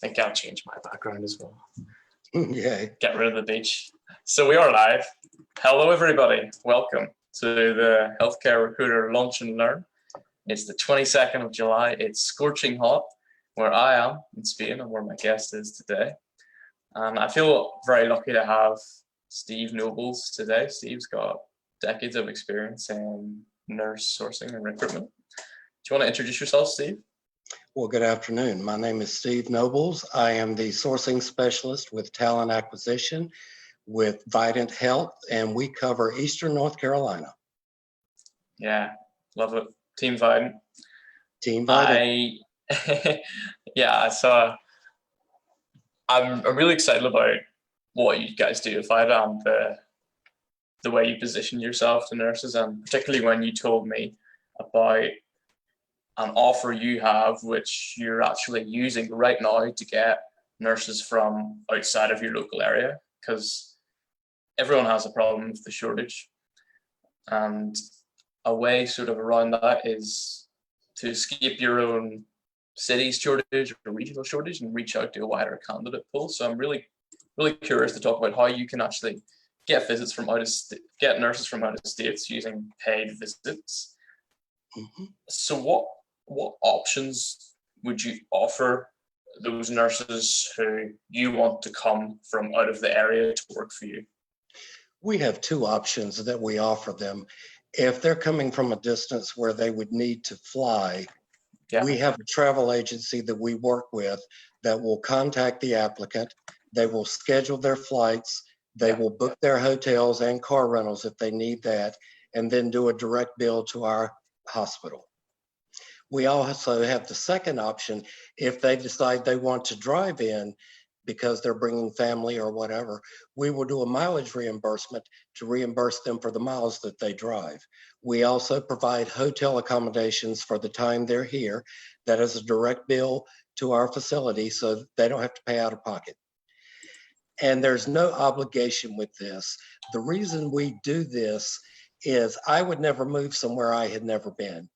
think I'll change my background as well. Yeah. Get rid of the beach. So we are live. Hello, everybody. Welcome to the Healthcare Recruiter Lunch and Learn. It's the 22nd of July. It's scorching hot where I am in Spain and where my guest is today. And I feel very lucky to have Steve Nobles today. Steve's got decades of experience in nurse sourcing and recruitment. Do you want to introduce yourself, Steve? Well, good afternoon. My name is Steve Nobles. I am the sourcing specialist with talent acquisition with Vidant Health, and we cover Eastern North Carolina. Yeah, love it. Team Vidant. Team Vidant. I'm really excited about what you guys do at Vidant and the way you position yourself to nurses, and particularly when you told me about an offer you have, which you're actually using right now to get nurses from outside of your local area, because everyone has a problem with the shortage. And a way sort of around that is to escape your own city's shortage or regional shortage and reach out to a wider candidate pool. So I'm really curious to talk about how you can actually get visits from get nurses from out of states using paid visits. Mm-hmm. So what options would you offer those nurses who you want to come from out of the area to work for you? We have two options that we offer them. If they're coming from a distance where they would need to fly, we have a travel agency that we work with that will contact the applicant. They will schedule their flights. They will book their hotels and car rentals if they need that, and then do a direct bill to our hospital. We also have the second option. If they decide they want to drive in because they're bringing family or whatever, we will do a mileage reimbursement to reimburse them for the miles that they drive. We also provide hotel accommodations for the time they're here. That is a direct bill to our facility, so they don't have to pay out of pocket. And there's no obligation with this. The reason we do this is I would never move somewhere I had never been.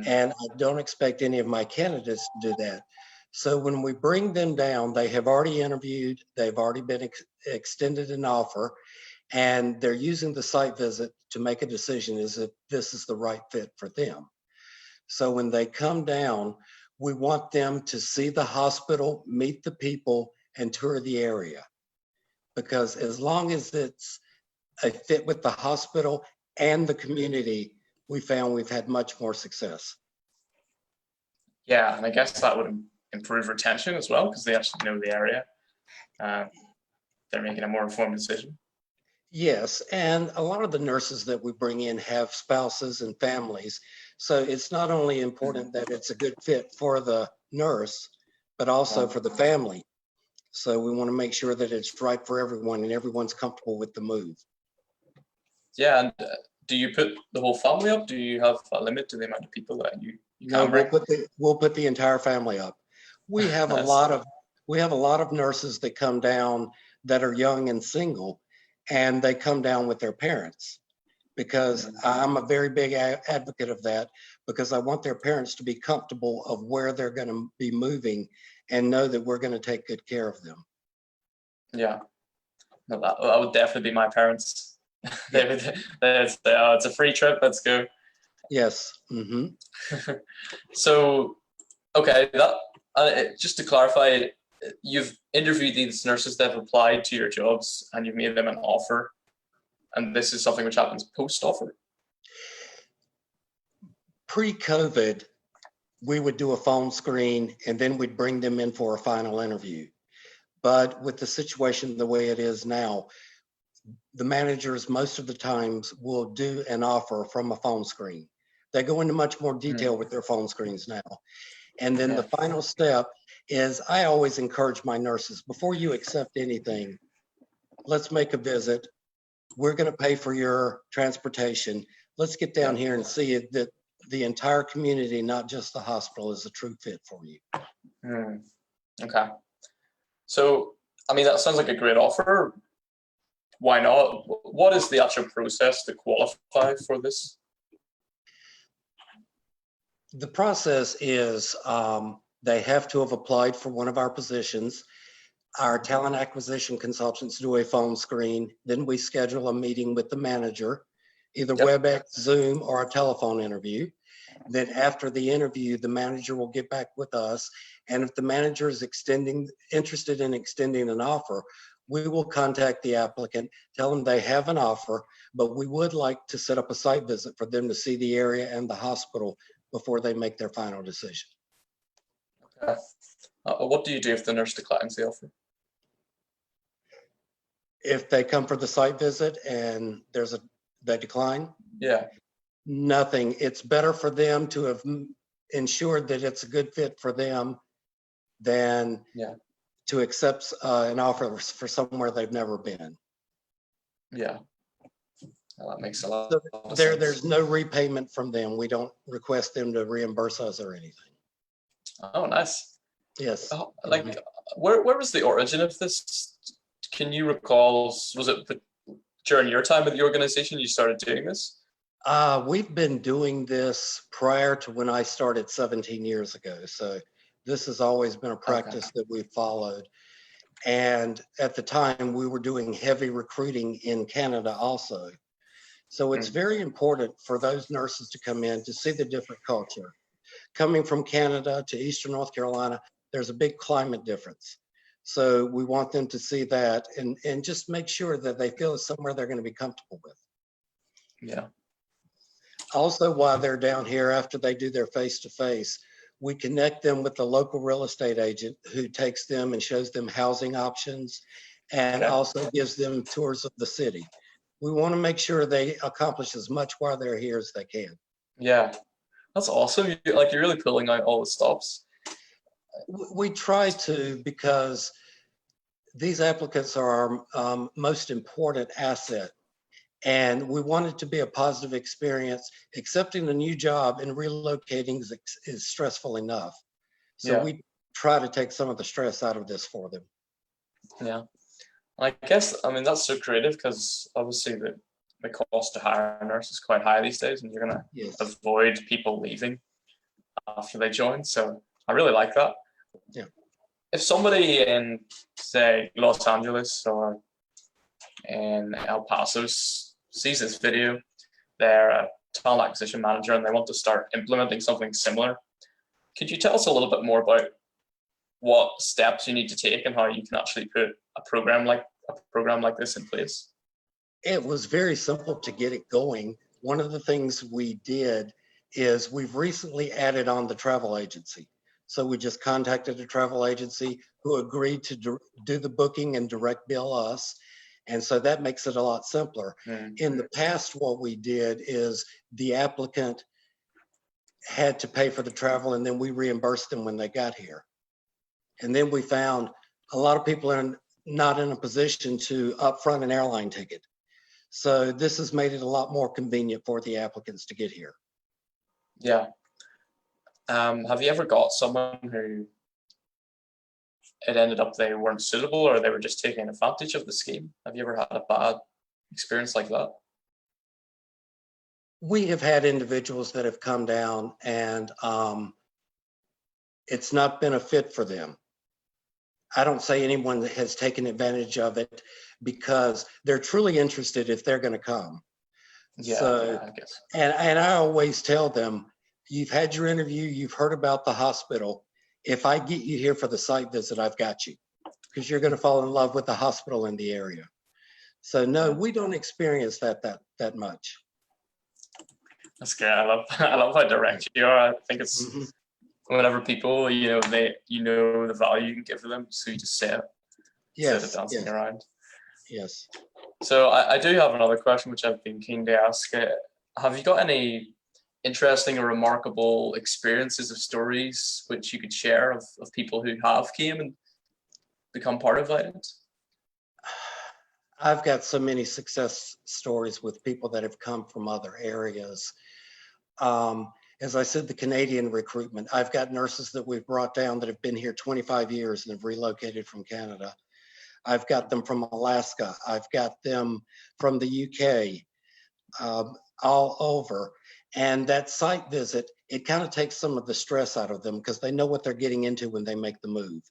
And I don't expect any of my candidates to do that. So when we bring them down, they have already interviewed, they've already been extended an offer, and they're using the site visit to make a decision as if this is the right fit for them. So when they come down, we want them to see the hospital, meet the people, and tour the area. Because as long as it's a fit with the hospital and the community, we found we've had much more success. Yeah, and I guess that would improve retention as well, because they actually know the area. They're making a more informed decision. Yes, and a lot of the nurses that we bring in have spouses and families. So it's not only important that it's a good fit for the nurse, but also for the family. So we want to make sure that it's right for everyone and everyone's comfortable with the move. Yeah, and do you put the whole family up? Do you have a limit to the amount of people that you No, we'll put the entire family up. We have Nice. a lot of nurses that come down that are young and single, and they come down with their parents, because I'm a very big advocate of that, because I want their parents to be comfortable of where they're going to be moving and know that we're going to take good care of them. Yeah, no, that would definitely be my parents. They'd say, oh, it's a free trip, let's go. Yes. Mm-hmm. So, okay, just to clarify, you've interviewed these nurses that have applied to your jobs and you've made them an offer, and this is something which happens post-offer? Pre-COVID, we would do a phone screen and then we'd bring them in for a final interview. But with the situation the way it is now, the managers most of the times will do an offer from a phone screen. They go into much more detail with their phone screens now. And then the final step is, I always encourage my nurses, before you accept anything, let's make a visit. We're going to pay for your transportation. Let's get down here and see that the entire community, not just the hospital, is a true fit for you. Okay. So, I mean, that sounds like a great offer. Why not? What is the actual process to qualify for this? The process is They have to have applied for one of our positions. Our talent acquisition consultants do a phone screen. Then we schedule a meeting with the manager, either Yep. WebEx, Zoom, or a telephone interview. Then after the interview, the manager will get back with us. And if the manager is interested in extending an offer, we will contact the applicant, tell them they have an offer, but we would like to set up a site visit for them to see the area and the hospital before they make their final decision. Okay. What do you do if the nurse declines the offer? If they come for the site visit and they decline, Yeah. nothing. It's better for them to have ensured that it's a good fit for them than to accept an offer for somewhere they've never been. Yeah. Well, that makes a lot So of sense. there's no repayment from them. We don't request them to reimburse us or anything. Oh, nice. Yes. Like, where was the origin of this? Can you recall, was it during your time at the organization you started doing this? We've been doing this prior to when I started 17 years ago. So this has always been a practice that we've followed. And at the time, we were doing heavy recruiting in Canada also. So it's very important for those nurses to come in to see the different culture. Coming from Canada to Eastern North Carolina, there's a big climate difference. So we want them to see that and just make sure that they feel it's somewhere they're going to be comfortable with. Yeah. Also, while they're down here, after they do their face-to-face, we connect them with the local real estate agent who takes them and shows them housing options and also gives them tours of the city. We want to make sure they accomplish as much while they're here as they can. Yeah, that's awesome. You're really pulling out all the stops. We try to, because these applicants are our most important asset. And we want it to be a positive experience. Accepting a new job and relocating is stressful enough. So we try to take some of the stress out of this for them. Yeah. I guess, I mean, that's so creative because obviously the cost to hire a nurse is quite high these days, and you're going to avoid people leaving after they join. So I really like that. Yeah. If somebody in, say, Los Angeles or in El Paso sees this video, they're a talent acquisition manager and they want to start implementing something similar, could you tell us a little bit more about what steps you need to take and how you can actually put a program like this in place? It was very simple to get it going. One of the things we did is we've recently added on the travel agency. So we just contacted a travel agency who agreed to do the booking and direct bill us. And so that makes it a lot simpler. In the past, what we did is the applicant had to pay for the travel and then we reimbursed them when they got here. And then we found a lot of people are not in a position to upfront an airline ticket. So this has made it a lot more convenient for the applicants to get here. Yeah. Have you ever got someone who it ended up they weren't suitable or they were just taking advantage of the scheme? Have you ever had a bad experience like that? We have had individuals that have come down and it's not been a fit for them. I don't say anyone that has taken advantage of it because they're truly interested if they're going to come. Yeah, so, I guess. And I always tell them, you've had your interview, you've heard about the hospital. If I get you here for the site visit, I've got you, because you're going to fall in love with the hospital in the area. So no, we don't experience that much. That's good. I love how direct you are. I think it's whenever people, they the value you can give to them, so you just say it instead of dancing around. Yes. So I do have another question which I've been keen to ask. Have you got any interesting or remarkable experiences of stories which you could share of people who have came and become part of Vidant? I've got so many success stories with people that have come from other areas. As I said, the Canadian recruitment, I've got nurses that we've brought down that have been here 25 years and have relocated from Canada. I've got them from Alaska. I've got them from the UK, all over. And that site visit, it kind of takes some of the stress out of them because they know what they're getting into when they make the move.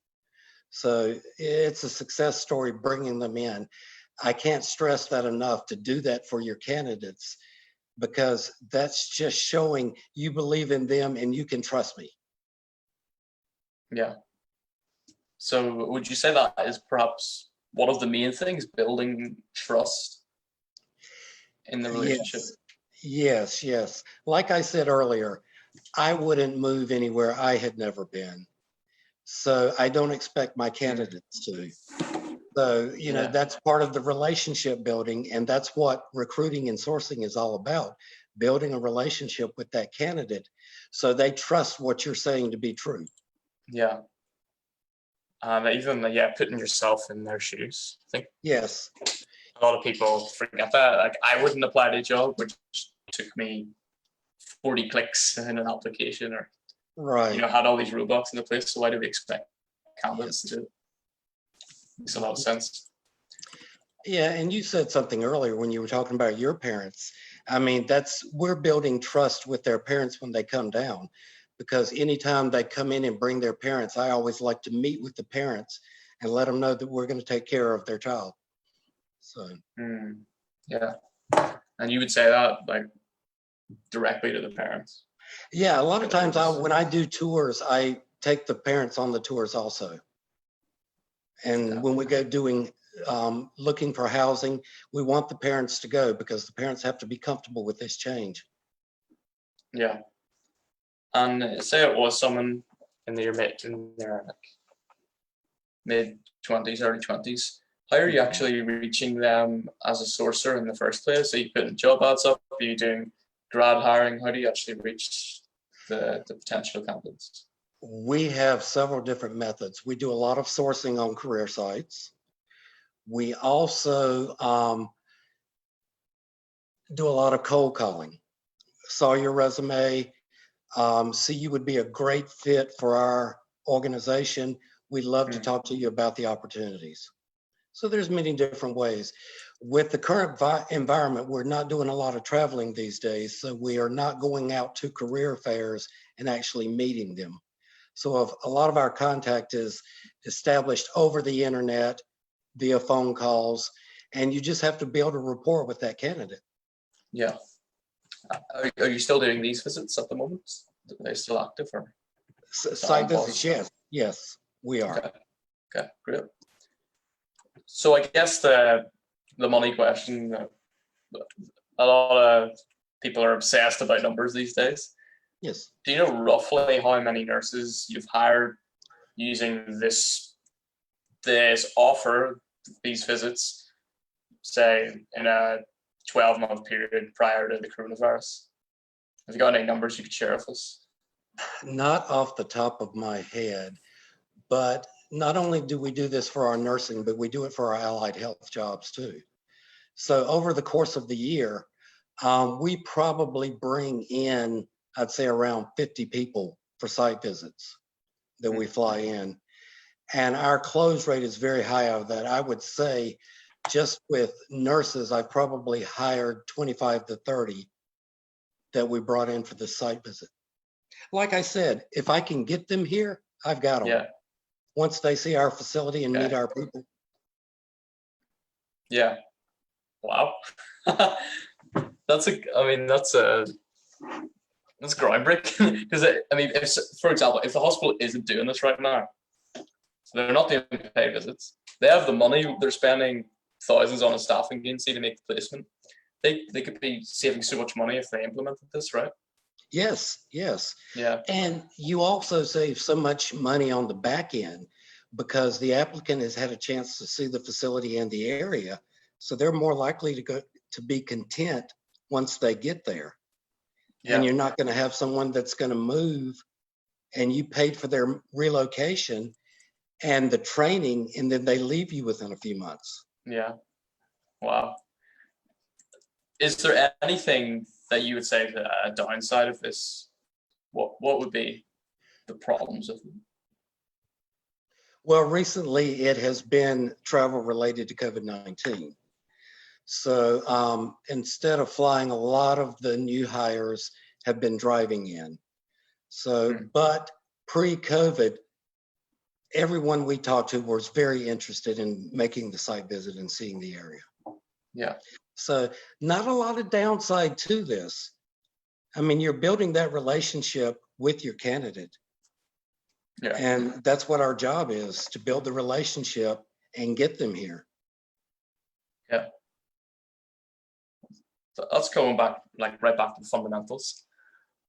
So it's a success story bringing them in. I can't stress that enough, to do that for your candidates, because that's just showing you believe in them and you can trust me. Yeah. So would you say that is perhaps one of the main things, building trust in the relationship? Yes. Like I said earlier, I wouldn't move anywhere I had never been. So I don't expect my candidates to. So, that's part of the relationship building, and that's what recruiting and sourcing is all about, building a relationship with that candidate so they trust what you're saying to be true. Yeah. Even putting yourself in their shoes. I think Yes. a lot of people forget that. Like, I wouldn't apply to a job which took me 40 clicks in an application, or right. Had all these roadblocks in the place. So why do we expect candidates to do it? Makes a lot of sense. Yeah, and you said something earlier when you were talking about your parents. I mean, we're building trust with their parents when they come down, because anytime they come in and bring their parents, I always like to meet with the parents and let them know that we're going to take care of their child. So. Yeah, and you would say that like directly to the parents? Yeah, a lot of times when I do tours, I take the parents on the tours also. And when we go doing looking for housing, we want the parents to go, because the parents have to be comfortable with this change. Yeah. And say it was someone in their mid-20s, early 20s. How are you actually reaching them as a sourcer in the first place? Are you putting job ads up? Are you doing grad hiring? How do you actually reach the potential candidates? We have several different methods. We do a lot of sourcing on career sites. We also do a lot of cold calling. Saw your resume, see you would be a great fit for our organization. We'd love to talk to you about the opportunities. So there's many different ways. With the current environment, we're not doing a lot of traveling these days, so we are not going out to career fairs and actually meeting them. So a lot of our contact is established over the internet, via phone calls, and you just have to build a rapport with that candidate. Yeah. Are you still doing these visits at the moment? Are they still active, or site visits? Yes, we are. Okay, great. So I guess the money question, a lot of people are obsessed about numbers these days. Yes. Do you know roughly how many nurses you've hired using this offer, these visits, say in a 12-month period prior to the coronavirus? Have you got any numbers you could share with us? Not off the top of my head, but not only do we do this for our nursing, but we do it for our allied health jobs too. So over the course of the year, we probably bring in, I'd say, around 50 people for site visits that we fly in. And our close rate is very high out of that. I would say just with nurses, I probably hired 25 to 30 that we brought in for the site visit. Like I said, if I can get them here, I've got them. Yeah. Once they see our facility and meet our people. Yeah. Wow. That's groundbreaking. Because if, for example, if the hospital isn't doing this right now, so they're not doing pay visits, they have the money, they're spending thousands on a staffing agency to make the placement. They could be saving so much money if they implemented this, right? Yes. Yeah. And you also save so much money on the back end, because the applicant has had a chance to see the facility and the area. So they're more likely to be content once they get there. Yeah. And you're not going to have someone that's going to move and you paid for their relocation and the training, and then they leave you within a few months. Yeah. Wow. Is there anything that you would say a downside of this? What would be the problems of it? Well, recently it has been travel related to COVID-19. So instead of flying a lot of the new hires have been driving in. So, but pre-COVID, everyone we talked to was very interested in making the site visit and seeing the area. Yeah. So not a lot of downside to this. I mean, you're building that relationship with your candidate. Yeah. And that's what our job is, to build the relationship and get them here. Yeah. So that's going back, like right back to the fundamentals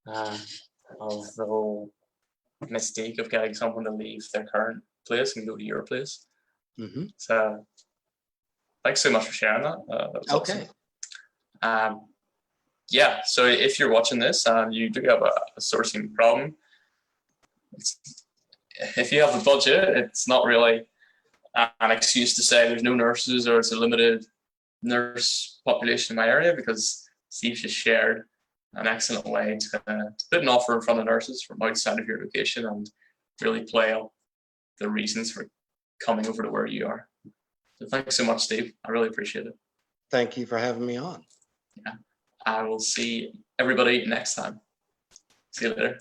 of the whole mistake of getting someone to leave their current place and go to your place. Mm-hmm. So thanks so much for sharing that. That was Okay. awesome. Yeah, so if you're watching this and you do have a sourcing problem, if you have the budget, it's not really an excuse to say there's no nurses or it's a limited nurse population in my area, because Steve just shared an excellent way to put an offer in front of nurses from outside of your location and really play up the reasons for coming over to where you are. So thanks so much, Steve. I really appreciate it. Thank you for having me on. Yeah. I will see everybody next time. See you later.